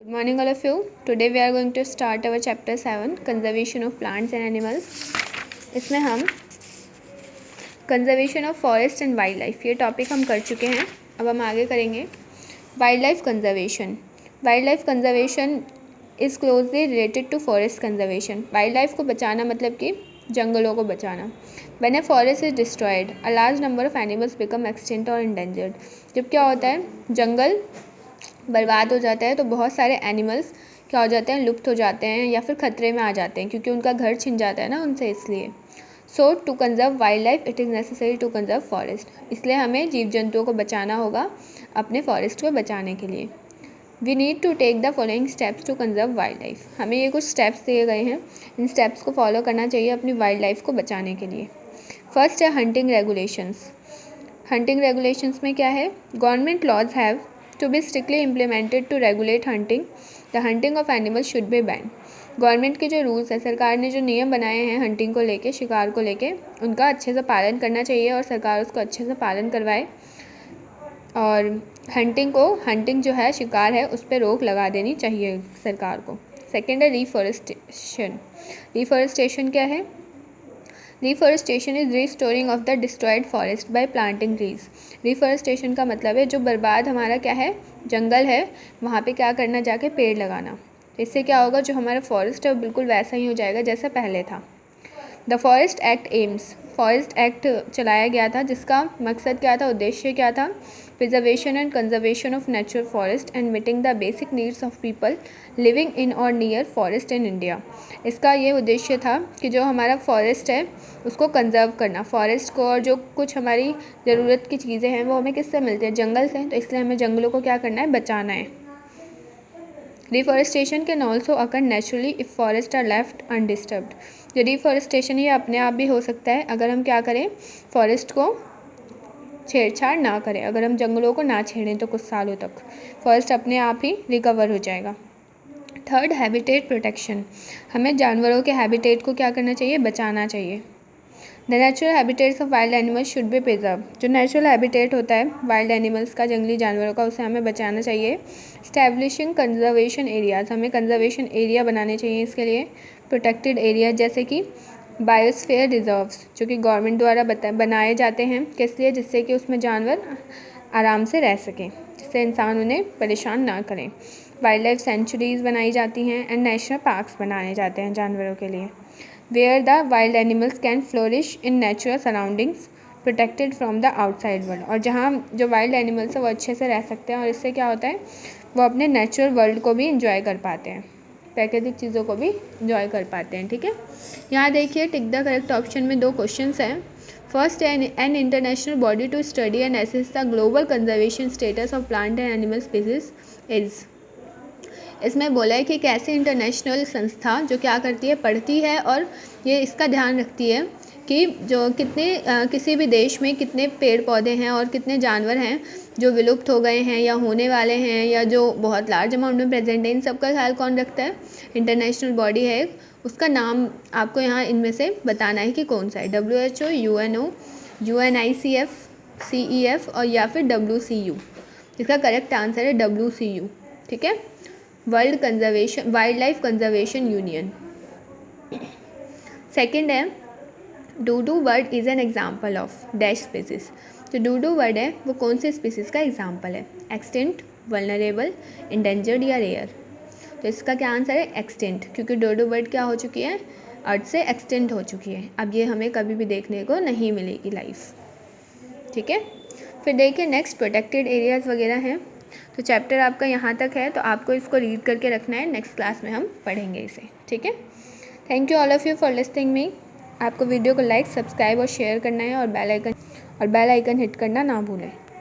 Good morning all of you. Today we are going to start our chapter 7 conservation of plants and animals. इसमें हम conservation of forest and wildlife ये topic हम कर चुके हैं. अब हम आगे करेंगे wildlife conservation. Wildlife conservation is closely related to forest conservation. Wildlife को बचाना मतलब कि जंगलों को बचाना. When a forest is destroyed, a large number of animals become extinct or endangered. जब क्या होता है, जंगल बर्बाद हो जाता है तो बहुत सारे एनिमल्स क्या हो जाते हैं, लुप्त हो जाते हैं या फिर ख़तरे में आ जाते हैं क्योंकि उनका घर छिन जाता है ना उनसे. इसलिए so to conserve wild life it is necessary to conserve forest. इसलिए हमें जीव जंतुओं को बचाना होगा अपने फॉरेस्ट को बचाने के लिए. We need to take the following steps to conserve wild life. हमें ये कुछ स्टेप्स दिए गए हैं, इन स्टेप्स को फॉलो करना चाहिए अपनी वाइल्ड लाइफ को बचाने के लिए. फर्स्ट है हंटिंग रेगुलेशंस. हंटिंग रेगुलेशंस में क्या है, government laws have to be strictly implemented to regulate hunting. The hunting of animals should be banned. Government के जो रूल्स है, सरकार ने जो नियम बनाए हैं हंटिंग को लेके, शिकार को लेके, उनका अच्छे से पालन करना चाहिए और सरकार उसको अच्छे से पालन करवाए. और हंटिंग जो है, शिकार है, उस पर रोक लगा देनी चाहिए सरकार को. सेकेंड है रिफॉरेस्टेशन. रिफॉरेस्टेशन क्या है, reforestation is restoring of the destroyed forest by planting trees. Reforestation का मतलब है जो बर्बाद हमारा क्या है, जंगल है, वहाँ पे क्या करना, जाके पेड़ लगाना. इससे क्या होगा, जो हमारा फॉरेस्ट है वो बिल्कुल वैसा ही हो जाएगा जैसा पहले था. The forest act AIIMS. Forest act चलाया गया था जिसका मकसद क्या था, उद्देश्य क्या था, preservation and conservation of natural forest and meeting the basic needs of people living in और नियर फॉरेस्ट इन इंडिया. इसका ये उद्देश्य था कि जो हमारा फॉरेस्ट है उसको कंजर्व करना, फॉरेस्ट को, और जो कुछ हमारी ज़रूरत की चीज़ें हैं वो हमें किससे मिलती हैं, जंगल से. तो इसलिए हमें जंगलों को क्या करना है, बचाना है. Reforestation can also occur naturally if forest are left undisturbed. जो रिफॉरेस्टेशन ये अपने आप भी हो सकता है अगर हम क्या करें, फॉरेस्ट को छेड़छाड़ ना करें. अगर हम जंगलों को ना छेड़ें तो कुछ सालों तक फॉरेस्ट अपने आप ही रिकवर हो जाएगा. Third, habitat protection. हमें जानवरों के हैबिटेट को क्या करना चाहिए, बचाना चाहिए. The natural habitats of wild animals should be preserve. जो नेचुरल हैबिटेट होता है वाइल्ड एनिमल्स का, जंगली जानवरों का, उसे हमें बचाना चाहिए. Establishing conservation areas. हमें कंजर्वेशन एरिया बनाने चाहिए इसके लिए. प्रोटेक्टेड एरिया जैसे कि बायोस्फीयर रिजर्व्स, जो कि गवर्नमेंट द्वारा बनाए जाते हैं. किस लिए, जिससे कि उसमें जानवर आराम से रह सकें, जिससे इंसान उन्हें परेशान ना करें. वाइल्ड लाइफ सेंचुरीज़ बनाई जाती हैं एंड नेशनल पार्क्स बनाए जाते हैं जानवरों के लिए. Where the wild animals can flourish in natural surroundings protected from the outside world. और जहाँ जो वाइल्ड एनिमल्स है वो अच्छे से रह सकते हैं और इससे क्या होता है, वो अपने नेचुरल वर्ल्ड को भी इंजॉय कर पाते हैं, प्राकृतिक चीज़ों को भी इंजॉय कर पाते हैं. ठीक है, यहाँ देखिए टिक द करेक्ट ऑप्शन में 2 क्वेश्चंस हैं. फर्स्ट है an international body to study and assess the global conservation status of plant and animal species is. इसमें बोला है कि एक ऐसी इंटरनेशनल संस्था जो क्या करती है, पढ़ती है और ये इसका ध्यान रखती है कि जो किसी भी देश में कितने पेड़ पौधे हैं और कितने जानवर हैं जो विलुप्त हो गए हैं या होने वाले हैं या जो बहुत लार्ज अमाउंट में प्रेजेंट है. इन सब का ख्याल कौन रखता है, इंटरनेशनल बॉडी है. उसका नाम आपको यहाँ इनमें से बताना है कि कौन सा है, WHO, UNO, UNICEF, CEF और या फिर WCU. इसका करेक्ट आंसर है WCU. ठीक है, wildlife conservation union. Second है dodo bird is an example of dash species. जो डूडू बर्ड है वो कौन से स्पीसीज़ का एग्जाम्पल है, एक्सटिंक्ट, वल्नरेबल, इंडेंजर्ड या रेयर. तो इसका क्या आंसर है, एक्सटिंक्ट, क्योंकि डूडू बर्ड क्या हो चुकी है, अर्थ से एक्सटिंक्ट हो चुकी है. अब ये हमें कभी भी देखने को नहीं मिलेगी लाइफ. ठीक है, फिर देखिए नेक्स्ट प्रोटेक्टेड एरियाज़ वगैरह हैं. तो चैप्टर आपका यहाँ तक है तो आपको इसको रीड करके रखना है, नेक्स्ट क्लास में हम पढ़ेंगे इसे. ठीक है, thank you all of you for listening me. आपको वीडियो को लाइक, सब्सक्राइब और शेयर करना है और बेल आइकन हिट करना ना भूलें.